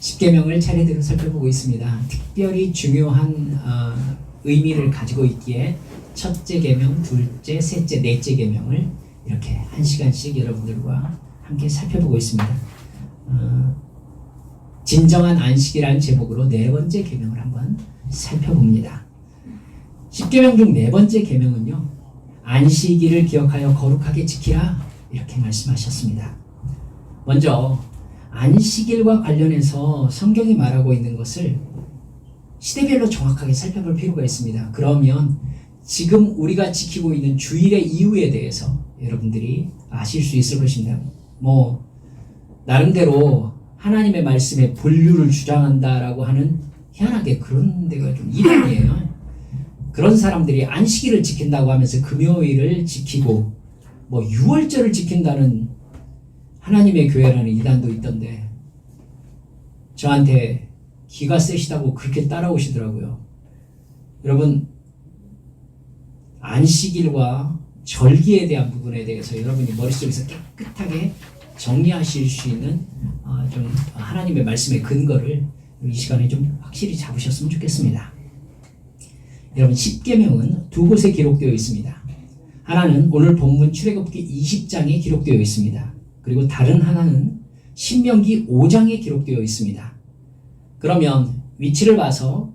십계명을 차례대로 살펴보고 있습니다. 특별히 중요한 의미를 가지고 있기에 첫째 계명, 둘째, 셋째, 넷째 계명을 이렇게 한 시간씩 여러분들과 함께 살펴보고 있습니다. 진정한 안식이라는 제목으로 네 번째 계명을 한번 살펴봅니다. 십계명 중 네 번째 계명은요, 안식일을 기억하여 거룩하게 지키라 이렇게 말씀하셨습니다. 먼저 안식일과 관련해서 성경이 말하고 있는 것을 시대별로 정확하게 살펴볼 필요가 있습니다. 그러면 지금 우리가 지키고 있는 주일의 이유에 대해서 여러분들이 아실 수 있을 것입니다. 나름대로 하나님의 말씀에 본류를 주장한다라고 하는 희한하게 그런 데가 좀 이단이에요. 그런 사람들이 안식일을 지킨다고 하면서 금요일을 지키고 유월절을 지킨다는 하나님의 교회라는 이단도 있던데 저한테 기가 세시다고 그렇게 따라오시더라고요. 여러분, 안식일과 절기에 대한 부분에 대해서 여러분이 머릿속에서 깨끗하게 정리하실 수 있는 좀 하나님의 말씀의 근거를 이 시간에 좀 확실히 잡으셨으면 좋겠습니다. 여러분, 십계명은 두 곳에 기록되어 있습니다. 하나는 오늘 본문 출애굽기 20장에 기록되어 있습니다. 그리고 다른 하나는 신명기 5장에 기록되어 있습니다. 그러면 위치를 봐서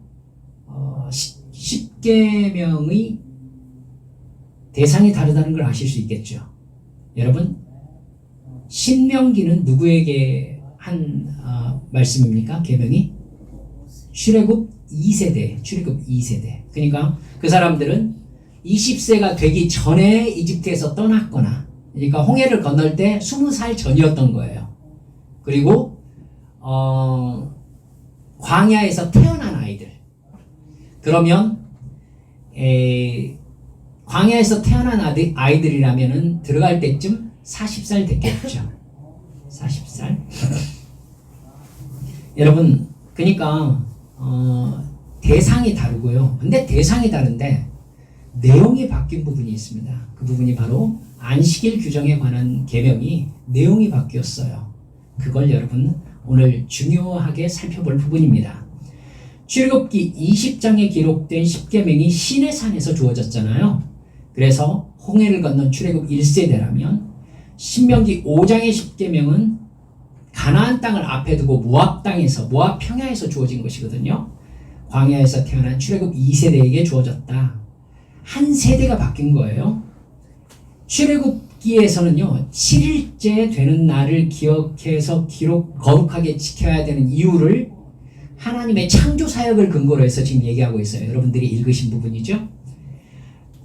십계명의 대상이 다르다는 걸 아실 수 있겠죠. 여러분, 신명기는 누구에게 한 말씀입니까? 계명이? 출애굽 2세대. 그러니까 그 사람들은 20세가 되기 전에 이집트에서 떠났거나, 그러니까 홍해를 건널 때 20살 전이었던 거예요. 그리고 광야에서 태어난 아이들. 그러면 광야에서 태어난 아이들이라면은 들어갈 때쯤 40살 됐겠죠. 40살. 여러분, 그러니까 대상이 다르고요. 근데 대상이 다른데 내용이 바뀐 부분이 있습니다. 그 부분이 바로 안식일 규정에 관한 계명이 내용이 바뀌었어요. 그걸 여러분 오늘 중요하게 살펴볼 부분입니다. 출애굽기 20장에 기록된 십계명이 시내산에서 주어졌잖아요. 그래서 홍해를 건넌 출애굽 1세대라면 신명기 5장의 십계명은 가나안 땅을 앞에 두고 모압 평야에서 주어진 것이거든요. 광야에서 태어난 출애굽 2세대에게 주어졌다. 한 세대가 바뀐 거예요. 출애굽기에서는요, 7일째 되는 날을 기억해서 거룩하게 지켜야 되는 이유를 하나님의 창조 사역을 근거로 해서 지금 얘기하고 있어요. 여러분들이 읽으신 부분이죠.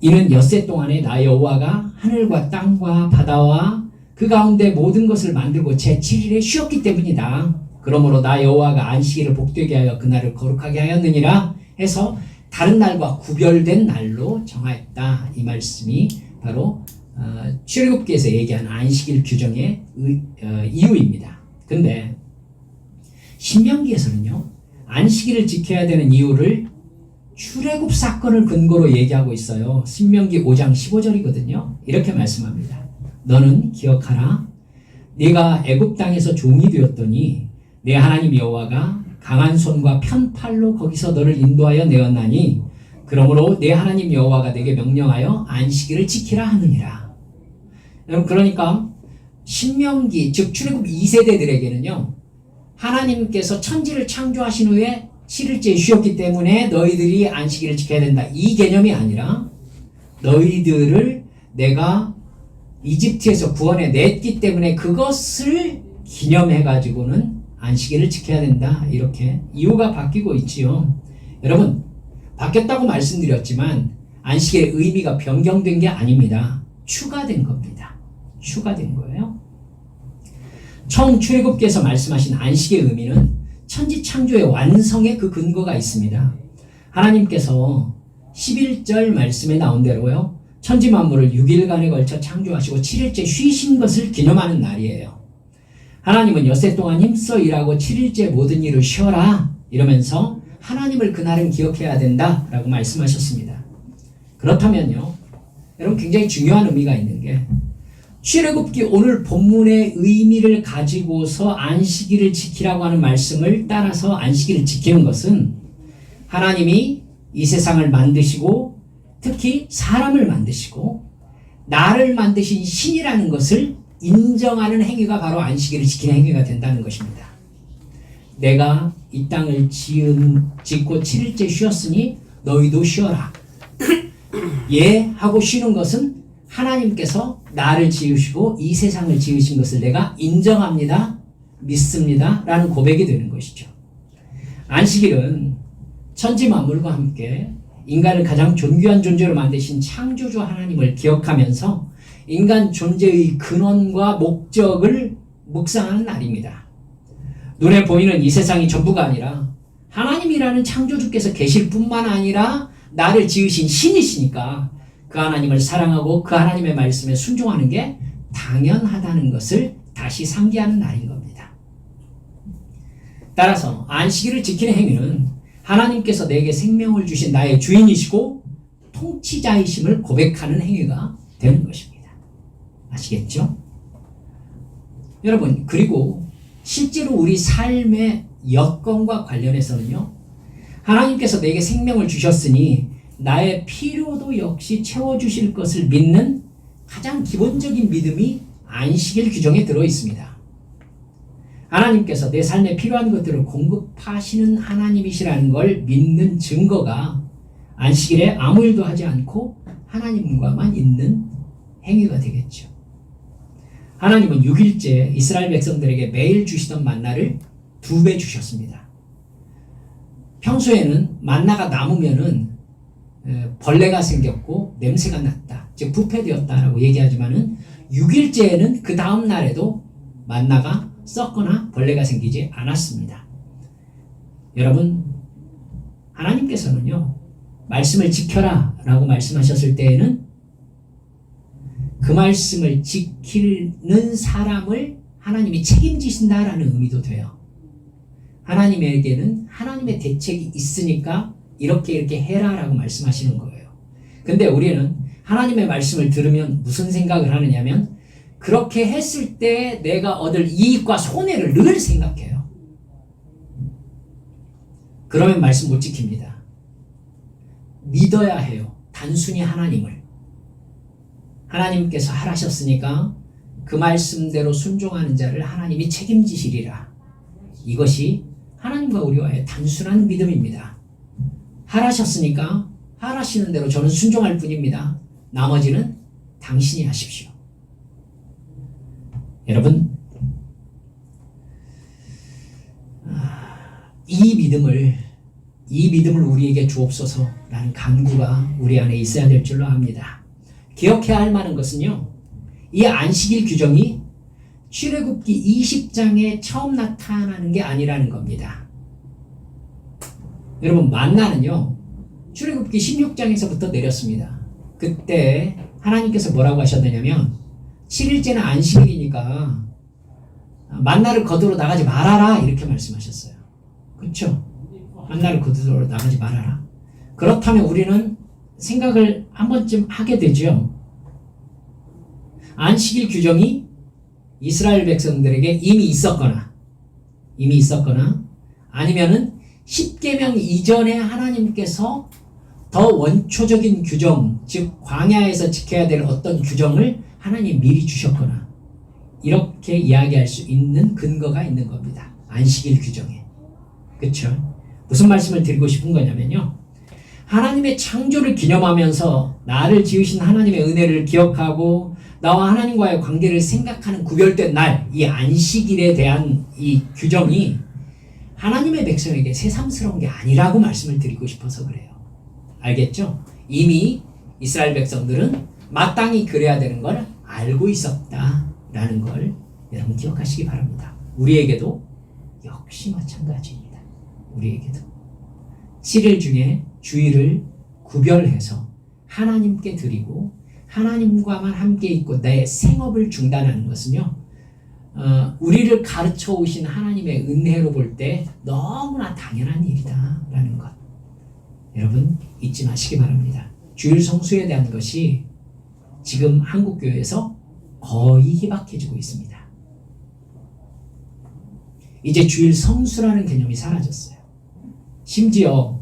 이는 엿새 동안에 나 여호와가 하늘과 땅과 바다와 그 가운데 모든 것을 만들고 제7일에 쉬었기 때문이다. 그러므로 나 여호와가 안식일을 복되게 하여 그날을 거룩하게 하였느니라 해서 다른 날과 구별된 날로 정하였다. 이 말씀이 바로 출애굽기에서 얘기하는 안식일 규정의 이유입니다. 근데 신명기에서는요, 안식일을 지켜야 되는 이유를 출애굽 사건을 근거로 얘기하고 있어요. 신명기 5장 15절이거든요. 이렇게 말씀합니다. 너는 기억하라. 네가 애굽 땅에서 종이 되었더니 내 하나님 여호와가 강한 손과 편팔로 거기서 너를 인도하여 내었나니 그러므로 내 하나님 여호와가 내게 명령하여 안식일을 지키라 하느니라. 여러분, 그러니까 신명기 즉 출애굽 2세대들에게는요, 하나님께서 천지를 창조하신 후에 7일째 쉬었기 때문에 너희들이 안식일을 지켜야 된다. 이 개념이 아니라 너희들을 내가 이집트에서 구원해 냈기 때문에 그것을 기념해가지고는 안식일을 지켜야 된다. 이렇게 이유가 바뀌고 있지요. 여러분, 바뀌었다고 말씀드렸지만 안식일의 의미가 변경된 게 아닙니다. 추가된 겁니다. 추가된 거예요. 출애굽기에서 말씀하신 안식의 의미는 천지 창조의 완성의 그 근거가 있습니다. 하나님께서 11절 말씀에 나온 대로요, 천지 만물을 6일간에 걸쳐 창조하시고 7일째 쉬신 것을 기념하는 날이에요. 하나님은 엿새 동안 힘써 일하고 7일째 모든 일을 쉬어라 이러면서 하나님을 그날은 기억해야 된다라고 말씀하셨습니다. 그렇다면요, 여러분, 굉장히 중요한 의미가 있는 게 출애굽기 오늘 본문의 의미를 가지고서 안식일을 지키라고 하는 말씀을 따라서 안식일을 지키는 것은 하나님이 이 세상을 만드시고 특히 사람을 만드시고 나를 만드신 신이라는 것을 인정하는 행위가 바로 안식일을 지키는 행위가 된다는 것입니다. 내가 이 땅을 짓고 7일째 쉬었으니 너희도 쉬어라. 예 하고 쉬는 것은 하나님께서 나를 지으시고 이 세상을 지으신 것을 내가 인정합니다, 믿습니다 라는 고백이 되는 것이죠. 안식일은 천지 만물과 함께 인간을 가장 존귀한 존재로 만드신 창조주 하나님을 기억하면서 인간 존재의 근원과 목적을 묵상하는 날입니다. 눈에 보이는 이 세상이 전부가 아니라 하나님이라는 창조주께서 계실 뿐만 아니라 나를 지으신 신이시니까 그 하나님을 사랑하고 그 하나님의 말씀에 순종하는 게 당연하다는 것을 다시 상기하는 날인 겁니다. 따라서 안식일을 지키는 행위는 하나님께서 내게 생명을 주신 나의 주인이시고 통치자이심을 고백하는 행위가 되는 것입니다. 아시겠죠? 여러분, 그리고 실제로 우리 삶의 여건과 관련해서는요, 하나님께서 내게 생명을 주셨으니 나의 필요도 역시 채워주실 것을 믿는 가장 기본적인 믿음이 안식일 규정에 들어 있습니다. 하나님께서 내 삶에 필요한 것들을 공급하시는 하나님이시라는 걸 믿는 증거가 안식일에 아무 일도 하지 않고 하나님과만 있는 행위가 되겠죠. 하나님은 6일째 이스라엘 백성들에게 매일 주시던 만나를 2배 주셨습니다. 평소에는 만나가 남으면은 벌레가 생겼고 냄새가 났다, 즉 부패되었다라고 얘기하지만은 6일째에는 그 다음 날에도 만나가 썩거나 벌레가 생기지 않았습니다. 여러분, 하나님께서는요, 말씀을 지켜라 라고 말씀하셨을 때에는 그 말씀을 지키는 사람을 하나님이 책임지신다라는 의미도 돼요. 하나님에게는 하나님의 대책이 있으니까 이렇게 해라라고 말씀하시는 거예요. 근데 우리는 하나님의 말씀을 들으면 무슨 생각을 하느냐면 그렇게 했을 때 내가 얻을 이익과 손해를 늘 생각해요. 그러면 말씀 못 지킵니다. 믿어야 해요. 단순히 하나님을. 하나님께서 하라셨으니까 그 말씀대로 순종하는 자를 하나님이 책임지시리라. 이것이 하나님과 우리와의 단순한 믿음입니다. 하라셨으니까 하라시는 대로 저는 순종할 뿐입니다. 나머지는 당신이 하십시오. 여러분, 이 믿음을 우리에게 주옵소서라는 간구가 우리 안에 있어야 될 줄로 압니다. 기억해야 할 만한 것은요, 이 안식일 규정이 출애굽기 20장에 처음 나타나는 게 아니라는 겁니다. 여러분, 만나는요, 출애굽기 16장에서부터 내렸습니다. 그때 하나님께서 뭐라고 하셨느냐면 7일째는 안식일이니까 만나를 거두러 나가지 말아라 이렇게 말씀하셨어요. 그렇죠? 만나를 거두러 나가지 말아라. 그렇다면 우리는 생각을 한 번쯤 하게 되죠. 안식일 규정이 이스라엘 백성들에게 이미 있었거나 아니면은 십계명 이전에 하나님께서 더 원초적인 규정, 즉 광야에서 지켜야 될 어떤 규정을 하나님 미리 주셨거나 이렇게 이야기할 수 있는 근거가 있는 겁니다. 안식일 규정에. 그렇죠? 무슨 말씀을 드리고 싶은 거냐면요, 하나님의 창조를 기념하면서 나를 지으신 하나님의 은혜를 기억하고 나와 하나님과의 관계를 생각하는 구별된 날, 이 안식일에 대한 이 규정이 하나님의 백성에게 새삼스러운 게 아니라고 말씀을 드리고 싶어서 그래요. 알겠죠? 이미 이스라엘 백성들은 마땅히 그래야 되는 걸 알고 있었다라는 걸 여러분 기억하시기 바랍니다. 우리에게도 역시 마찬가지입니다. 우리에게도 7일 중에 주일을 구별해서 하나님께 드리고 하나님과만 함께 있고 내 생업을 중단하는 것은요, 우리를 가르쳐 오신 하나님의 은혜로 볼 때 너무나 당연한 일이다라는 것 여러분 잊지 마시기 바랍니다. 주일 성수에 대한 것이 지금 한국교회에서 거의 희박해지고 있습니다. 이제 주일 성수라는 개념이 사라졌어요. 심지어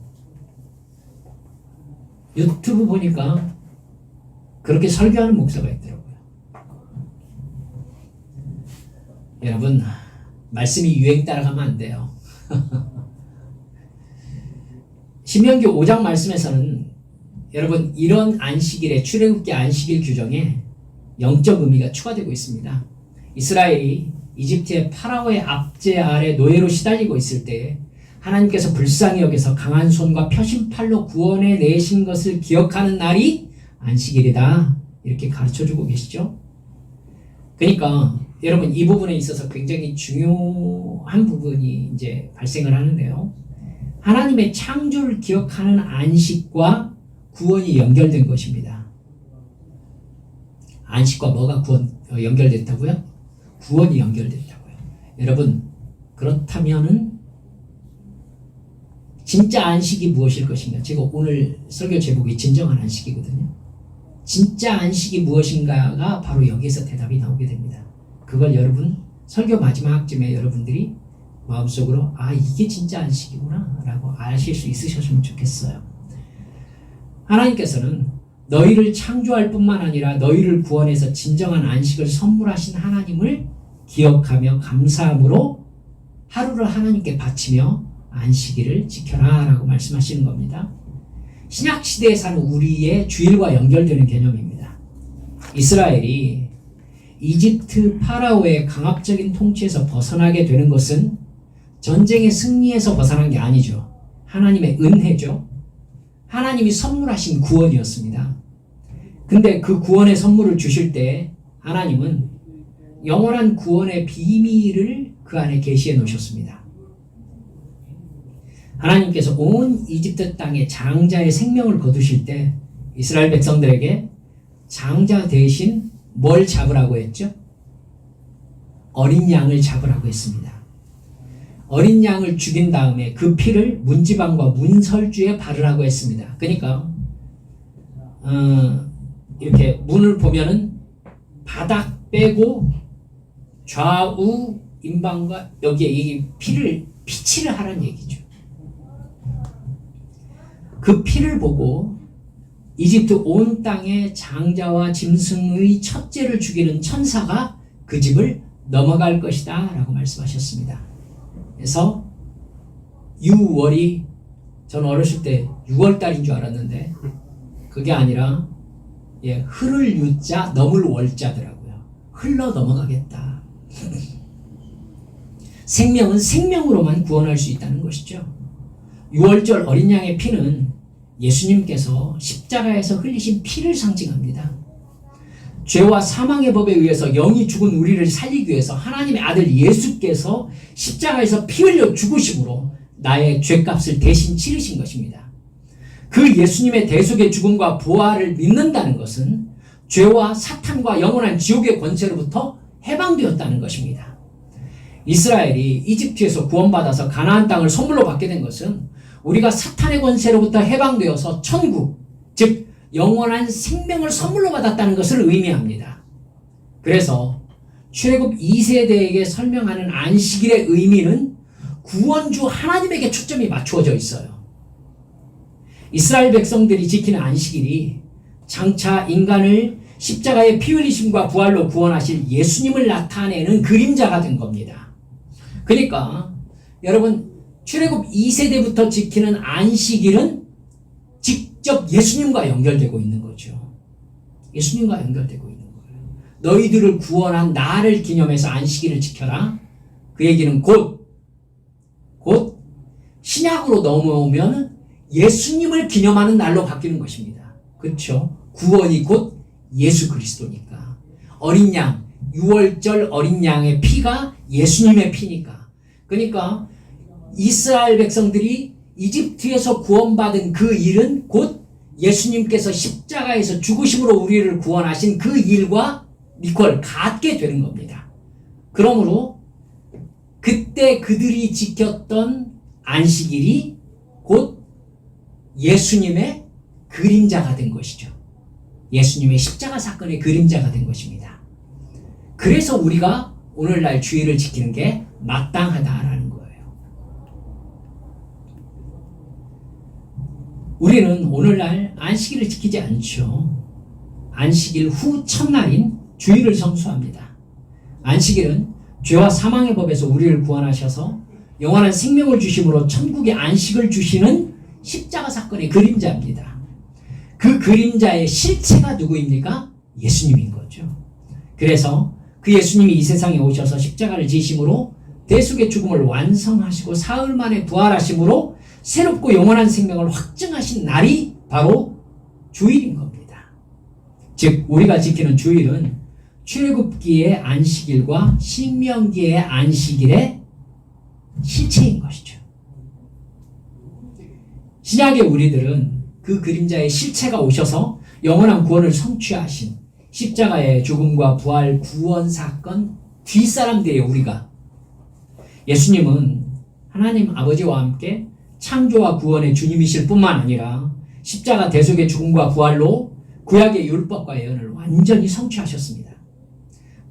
유튜브 보니까 그렇게 설교하는 목사가 있더라고요. 여러분, 말씀이 유행 따라가면 안 돼요. 신명기 5장 말씀에서는 여러분 이런 안식일에 출애굽기 안식일 규정에 영적 의미가 추가되고 있습니다. 이스라엘이 이집트의 파라오의 압제 아래 노예로 시달리고 있을 때 하나님께서 불쌍히 여겨서 강한 손과 펴신 팔로 구원해 내신 것을 기억하는 날이 안식일이다. 이렇게 가르쳐주고 계시죠. 그러니까 여러분 이 부분에 있어서 굉장히 중요한 부분이 이제 발생을 하는데요. 하나님의 창조를 기억하는 안식과 구원이 연결된 것입니다. 안식과 뭐가 연결됐다고요? 구원이 연결됐다고요. 여러분 그렇다면은 진짜 안식이 무엇일 것인가? 제가 오늘 설교 제목이 진정한 안식이거든요. 진짜 안식이 무엇인가가 바로 여기에서 대답이 나오게 됩니다. 그걸 여러분 설교 마지막쯤에 여러분들이 마음속으로 이게 진짜 안식이구나 라고 아실 수 있으셨으면 좋겠어요. 하나님께서는 너희를 창조할 뿐만 아니라 너희를 구원해서 진정한 안식을 선물하신 하나님을 기억하며 감사함으로 하루를 하나님께 바치며 안식일을 지켜라 라고 말씀하시는 겁니다. 신약시대에 사는 우리의 주일과 연결되는 개념입니다. 이스라엘이 이집트 파라오의 강압적인 통치에서 벗어나게 되는 것은 전쟁의 승리에서 벗어난 게 아니죠. 하나님의 은혜죠. 하나님이 선물하신 구원이었습니다. 근데 그 구원의 선물을 주실 때 하나님은 영원한 구원의 비밀을 그 안에 계시해 놓으셨습니다. 하나님께서 온 이집트 땅에 장자의 생명을 거두실 때 이스라엘 백성들에게 장자 대신 뭘 잡으라고 했죠? 어린 양을 잡으라고 했습니다. 어린 양을 죽인 다음에 그 피를 문지방과 문설주에 바르라고 했습니다. 그러니까 이렇게 문을 보면은 바닥 빼고 좌우 임방과 여기에 이 피칠을 하라는 얘기죠. 그 피를 보고 이집트 온 땅의 장자와 짐승의 첫째를 죽이는 천사가 그 집을 넘어갈 것이다 라고 말씀하셨습니다. 그래서 6월이 전 어렸을 때 6월달인 줄 알았는데 그게 아니라 흐를 유자 넘을 월자더라고요. 흘러 넘어가겠다. 생명은 생명으로만 구원할 수 있다는 것이죠. 6월절 어린 양의 피는 예수님께서 십자가에서 흘리신 피를 상징합니다. 죄와 사망의 법에 의해서 영이 죽은 우리를 살리기 위해서 하나님의 아들 예수께서 십자가에서 피 흘려 죽으심으로 나의 죄값을 대신 치르신 것입니다. 그 예수님의 대속의 죽음과 부활을 믿는다는 것은 죄와 사탄과 영원한 지옥의 권세로부터 해방되었다는 것입니다. 이스라엘이 이집트에서 구원받아서 가나안 땅을 선물로 받게 된 것은 우리가 사탄의 권세로부터 해방되어서 천국, 즉 영원한 생명을 선물로 받았다는 것을 의미합니다. 그래서 출애굽 2세대에게 설명하는 안식일의 의미는 구원주 하나님에게 초점이 맞추어져 있어요. 이스라엘 백성들이 지키는 안식일이 장차 인간을 십자가의 피 흘리심과 부활로 구원하실 예수님을 나타내는 그림자가 된 겁니다. 그러니까 여러분 출애굽 2세대부터 지키는 안식일은 직접 예수님과 연결되고 있는 거죠. 예수님과 연결되고 있는 거예요. 너희들을 구원한 나를 기념해서 안식일을 지켜라. 그 얘기는 곧 신약으로 넘어오면 예수님을 기념하는 날로 바뀌는 것입니다. 그렇죠? 구원이 곧 예수 그리스도니까. 어린 양, 6월절 어린 양의 피가 예수님의 피니까. 그러니까 이스라엘 백성들이 이집트에서 구원받은 그 일은 곧 예수님께서 십자가에서 죽으심으로 우리를 구원하신 그 일과 이퀄 같게 되는 겁니다. 그러므로 그때 그들이 지켰던 안식일이 곧 예수님의 그림자가 된 것이죠. 예수님의 십자가 사건의 그림자가 된 것입니다. 그래서 우리가 오늘날 주일을 지키는 게 마땅하다라는 거예요. 우리는 오늘날 안식일을 지키지 않죠. 안식일 후 첫날인 주일을 성수합니다. 안식일은 죄와 사망의 법에서 우리를 구원하셔서 영원한 생명을 주심으로 천국의 안식을 주시는 십자가 사건의 그림자입니다. 그 그림자의 실체가 누구입니까? 예수님인 거죠. 그래서 그 예수님이 이 세상에 오셔서 십자가를 지심으로 대속의 죽음을 완성하시고 사흘 만에 부활하심으로 새롭고 영원한 생명을 확증하신 날이 바로 주일인 겁니다. 즉 우리가 지키는 주일은 출애굽기의 안식일과 신명기의 안식일의 실체인 것이죠. 신약의 우리들은 그 그림자의 실체가 오셔서 영원한 구원을 성취하신 십자가의 죽음과 부활 구원 사건 뒷사람들이에요. 우리가 예수님은 하나님 아버지와 함께 창조와 구원의 주님이실 뿐만 아니라 십자가 대속의 죽음과 부활로 구약의 율법과 예언을 완전히 성취하셨습니다.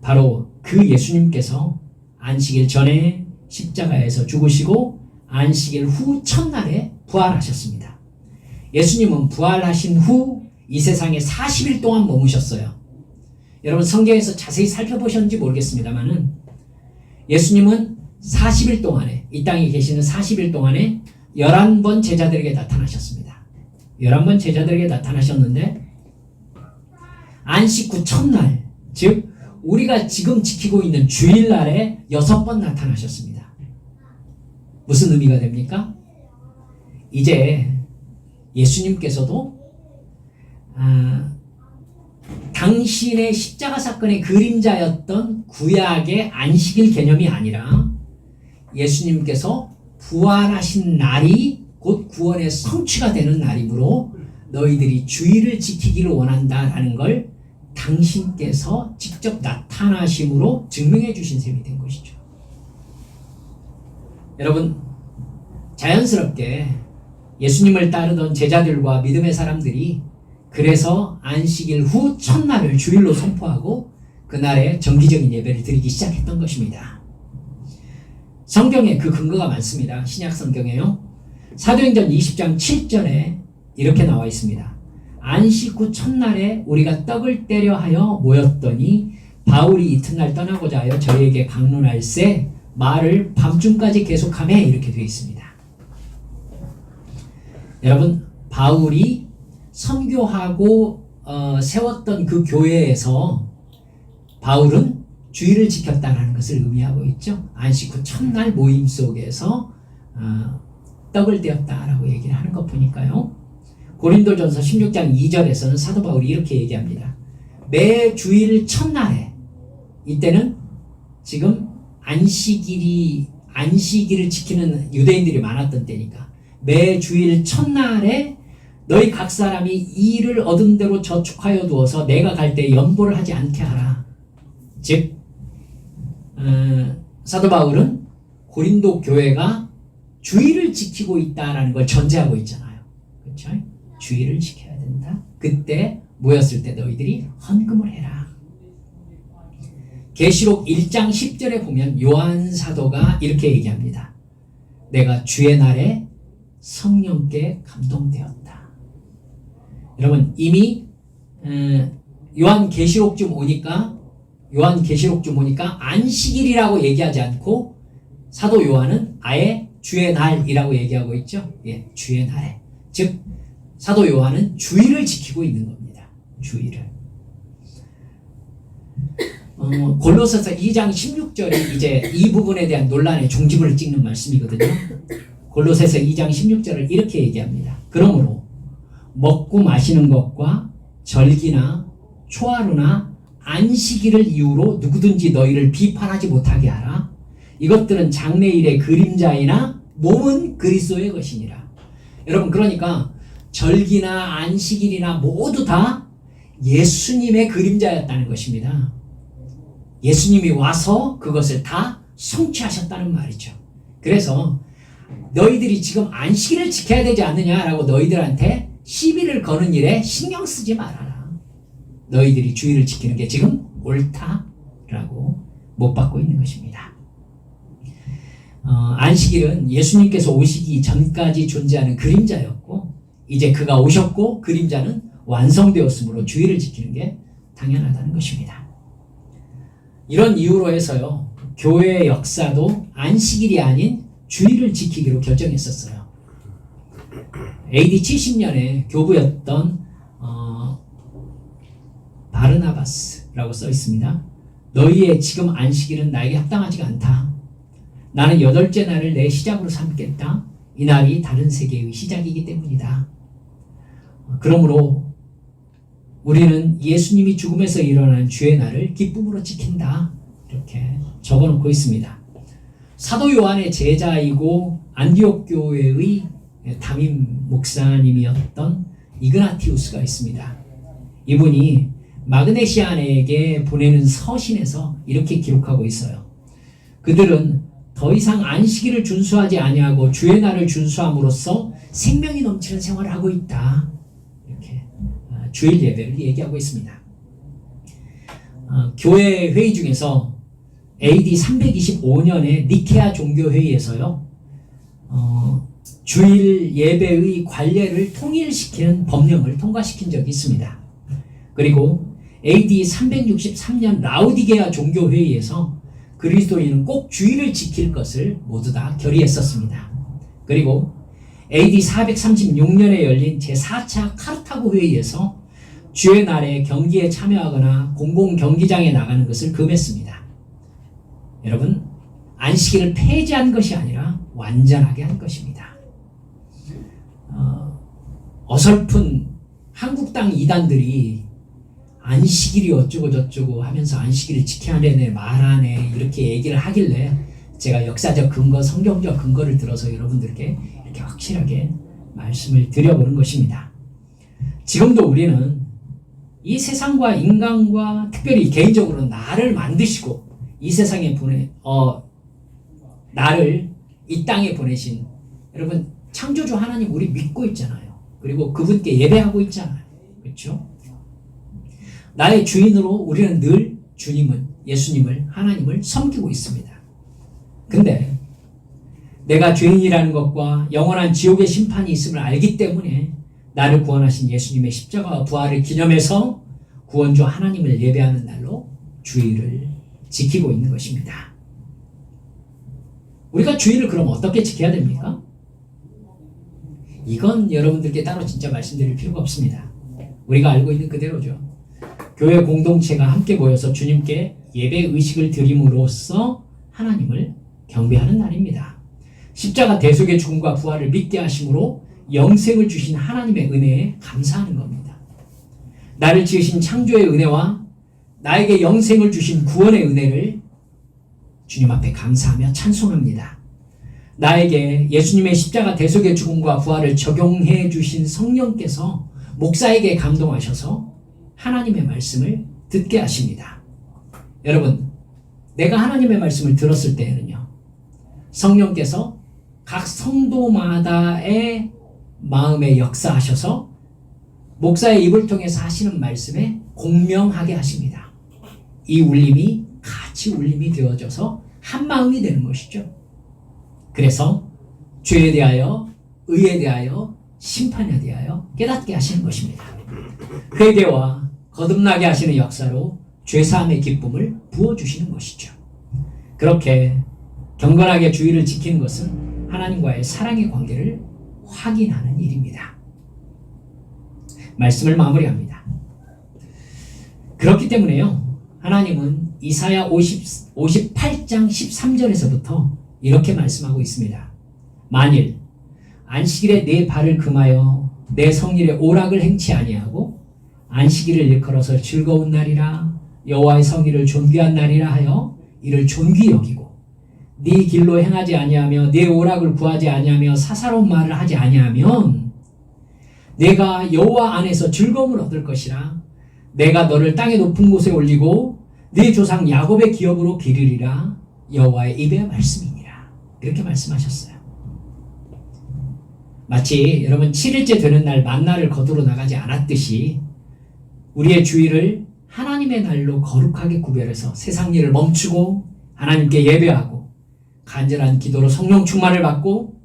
바로 그 예수님께서 안식일 전에 십자가에서 죽으시고 안식일 후 첫날에 부활하셨습니다. 예수님은 부활하신 후 이 세상에 40일 동안 머무셨어요. 여러분 성경에서 자세히 살펴보셨는지 모르겠습니다만은 예수님은 40일 동안에 이 땅에 계시는 40일 동안에 11번 제자들에게 나타나셨습니다. 11번 제자들에게 나타나셨는데 안식 후 첫날 즉 우리가 지금 지키고 있는 주일날에 6번 나타나셨습니다. 무슨 의미가 됩니까? 이제 예수님께서도 당신의 십자가 사건의 그림자였던 구약의 안식일 개념이 아니라 예수님께서 부활하신 날이 곧 구원의 성취가 되는 날이므로 너희들이 주일을 지키기를 원한다라는 걸 당신께서 직접 나타나심으로 증명해 주신 셈이 된 것이죠. 여러분 자연스럽게 예수님을 따르던 제자들과 믿음의 사람들이 그래서 안식일 후 첫날을 주일로 선포하고 그날에 정기적인 예배를 드리기 시작했던 것입니다. 성경에 그 근거가 많습니다. 신약 성경에요. 사도행전 20장 7절에 이렇게 나와 있습니다. 안식 후 첫날에 우리가 떡을 떼려 하여 모였더니 바울이 이튿날 떠나고자 하여 저희에게 강론할세 말을 밤중까지 계속하며 이렇게 되어 있습니다. 여러분 바울이 선교하고 세웠던 그 교회에서 바울은 주일을 지켰다는 것을 의미하고 있죠. 안식 후 첫날 모임 속에서 떡을 떼었다라고 얘기를 하는 것 보니까요. 고린도전서 16장 2절에서는 사도 바울이 이렇게 얘기합니다. 매 주일 첫날에 이때는 지금 안식일을 지키는 유대인들이 많았던 때니까 매 주일 첫날에 너희 각 사람이 일을 얻은 대로 저축하여 두어서 내가 갈 때 연보를 하지 않게 하라. 즉 사도 바울은 고린도 교회가 주일을 지키고 있다라는 걸 전제하고 있잖아요. 그렇죠? 주일을 지켜야 된다. 그때 모였을 때 너희들이 헌금을 해라. 계시록 1장 10절에 보면 요한 사도가 이렇게 얘기합니다. 내가 주의 날에 성령께 감동되었다. 여러분 이미 요한계시록쯤 오니까 안식일이라고 얘기하지 않고 사도 요한은 아예 주의 날이라고 얘기하고 있죠. 예, 주의 날에. 즉 사도 요한은 주일을 지키고 있는 겁니다. 주일을. 골로새서 2장 16절이 이제 이 부분에 대한 논란의 종집을 찍는 말씀이거든요. 골로새서 2장 16절을 이렇게 얘기합니다. 그러므로 먹고 마시는 것과 절기나 초하루나 안식일을 이유로 누구든지 너희를 비판하지 못하게 하라. 이것들은 장래일의 그림자이나 몸은 그리스도의 것이니라. 여러분 그러니까 절기나 안식일이나 모두 다 예수님의 그림자였다는 것입니다. 예수님이 와서 그것을 다 성취하셨다는 말이죠. 그래서 너희들이 지금 안식일을 지켜야 되지 않느냐라고 너희들한테 시비를 거는 일에 신경 쓰지 말아라. 너희들이 주일을 지키는 게 지금 옳다. 주일이라고 못 받고 있는 것입니다. 안식일은 예수님께서 오시기 전까지 존재하는 그림자였고 이제 그가 오셨고 그림자는 완성되었으므로 주일을 지키는 게 당연하다는 것입니다. 이런 이유로 해서요, 교회의 역사도 안식일이 아닌 주일을 지키기로 결정했었어요. AD 70년에 교부였던 바르나바스라고 써 있습니다. 너희의 지금 안식일은 나에게 합당하지가 않다. 나는 8째 날을 내 시작으로 삼겠다. 이 날이 다른 세계의 시작이기 때문이다. 그러므로 우리는 예수님이 죽음에서 일어난 주의 날을 기쁨으로 지킨다. 이렇게 적어놓고 있습니다. 사도 요한의 제자이고 안디옥 교회의 담임 목사님이었던 이그나티우스가 있습니다. 이분이 마그네시안에게 보내는 서신에서 이렇게 기록하고 있어요. 그들은 더 이상 안식일을 준수하지 아니하고 주의 날을 준수함으로써 생명이 넘치는 생활을 하고 있다. 이렇게 주일 예배를 얘기하고 있습니다. 교회 회의 중에서 AD 325년에 니케아 종교회의에서요, 주일 예배의 관례를 통일시키는 법령을 통과시킨 적이 있습니다. 그리고 AD 363년 라우디게아 종교회의에서 그리스도인은 꼭 주일을 지킬 것을 모두 다 결의했었습니다. 그리고 AD 436년에 열린 제4차 카르타고 회의에서 주의 날에 경기에 참여하거나 공공경기장에 나가는 것을 금했습니다. 여러분, 안식일을 폐지한 것이 아니라 완전하게 한 것입니다. 어설픈 한국 땅 이단들이 안식일이 어쩌고 저쩌고 하면서 안식일을 지켜야 되네, 말하네, 이렇게 얘기를 하길래 제가 역사적 근거, 성경적 근거를 들어서 여러분들께 이렇게 확실하게 말씀을 드려보는 것입니다. 지금도 우리는 이 세상과 인간과 특별히 개인적으로 나를 만드시고 이 세상에 나를 이 땅에 보내신 여러분 창조주 하나님 우리 믿고 있잖아요. 그리고 그분께 예배하고 있잖아요. 그렇죠? 나의 주인으로 우리는 늘 예수님을, 하나님을 섬기고 있습니다. 근데 내가 죄인이라는 것과 영원한 지옥의 심판이 있음을 알기 때문에 나를 구원하신 예수님의 십자가와 부활을 기념해서 구원주 하나님을 예배하는 날로 주일을 지키고 있는 것입니다. 우리가 주일을 그럼 어떻게 지켜야 됩니까? 이건 여러분들께 따로 진짜 말씀드릴 필요가 없습니다. 우리가 알고 있는 그대로죠. 교회 공동체가 함께 모여서 주님께 예배 의식을 드림으로써 하나님을 경배하는 날입니다. 십자가 대속의 죽음과 부활을 믿게 하심으로 영생을 주신 하나님의 은혜에 감사하는 겁니다. 나를 지으신 창조의 은혜와 나에게 영생을 주신 구원의 은혜를 주님 앞에 감사하며 찬송합니다. 나에게 예수님의 십자가 대속의 죽음과 부활을 적용해 주신 성령께서 목사에게 감동하셔서 하나님의 말씀을 듣게 하십니다. 여러분, 내가 하나님의 말씀을 들었을 때에는요, 성령께서 각 성도마다의 마음에 역사하셔서 목사의 입을 통해서 하시는 말씀에 공명하게 하십니다. 이 울림이 같이 울림이 되어져서 한 마음이 되는 것이죠. 그래서 죄에 대하여, 의에 대하여, 심판에 대하여 깨닫게 하시는 것입니다. 회개와 거듭나게 하시는 역사로 죄사함의 기쁨을 부어주시는 것이죠. 그렇게 경건하게 주일을 지키는 것은 하나님과의 사랑의 관계를 확인하는 일입니다. 말씀을 마무리합니다. 그렇기 때문에요, 하나님은 이사야 58장 13절에서부터 이렇게 말씀하고 있습니다. 만일 안식일에 내 발을 금하여 내 성일에 오락을 행치 아니하고 안식일을 일컬어서 즐거운 날이라 여호와의 성일을 존귀한 날이라 하여 이를 존귀 여기고 네 길로 행하지 아니하며 내 오락을 구하지 아니하며 사사로운 말을 하지 아니하면 내가 여호와 안에서 즐거움을 얻을 것이라 내가 너를 땅의 높은 곳에 올리고 네 조상 야곱의 기업으로 기르리라 여호와의 입의 말씀이니라. 이렇게 말씀하셨어요. 마치 여러분 7일째 되는 날 만나를 거두러 나가지 않았듯이 우리의 주일을 하나님 하나님의 날로 거룩하게 구별해서 세상 일을 멈추고 하나님께 예배하고 간절한 기도로 성령 충만을 받고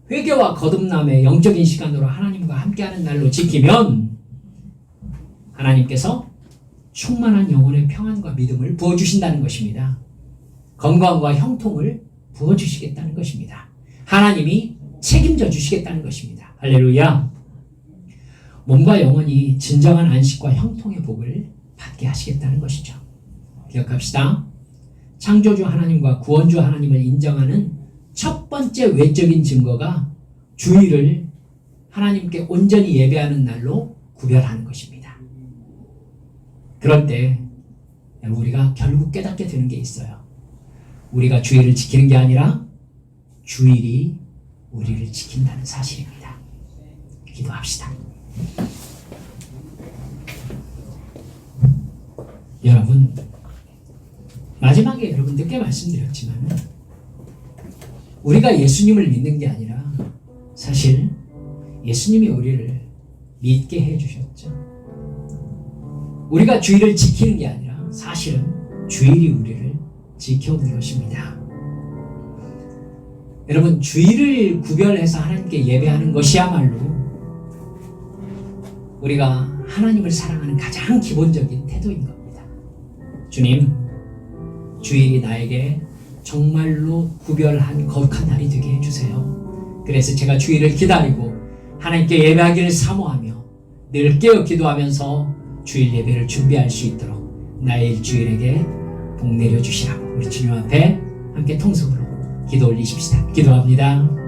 회개와 거듭남의 영적인 시간으로 하나님과 함께하는 날로 지키면 하나님께서 충만한 영혼의 평안과 믿음을 부어주신다는 것입니다. 건강과 형통을 부어주시겠다는 것입니다. 하나님이 책임져 주시겠다는 것입니다. 할렐루야. 몸과 영혼이 진정한 안식과 형통의 복을 받게 하시겠다는 것이죠. 기억합시다. 창조주 하나님과 구원주 하나님을 인정하는 첫 번째 외적인 증거가 주일을 하나님께 온전히 예배하는 날로 구별하는 것입니다. 그럴 때 우리가 결국 깨닫게 되는 게 있어요. 우리가 주일을 지키는 게 아니라 주일이 우리를 지킨다는 사실입니다. 기도합시다. 여러분, 마지막에 여러분들께 말씀드렸지만 우리가 예수님을 믿는 게 아니라 사실 예수님이 우리를 믿게 해주셨죠. 우리가 주일을 지키는 게 아니라 사실은 주일이 우리를 지켜오는 것입니다. 여러분, 주일을 구별해서 하나님께 예배하는 것이야말로 우리가 하나님을 사랑하는 가장 기본적인 태도인 겁니다. 주님, 주일이 나에게 정말로 구별한 거룩한 날이 되게 해주세요. 그래서 제가 주일을 기다리고 하나님께 예배하기를 사모하며 늘 깨어 기도하면서 주일 예배를 준비할 수 있도록 나의 일주일에게 복 내려주시라고 우리 주님 앞에 함께 통성으로 기도 올리십시다. 기도합니다.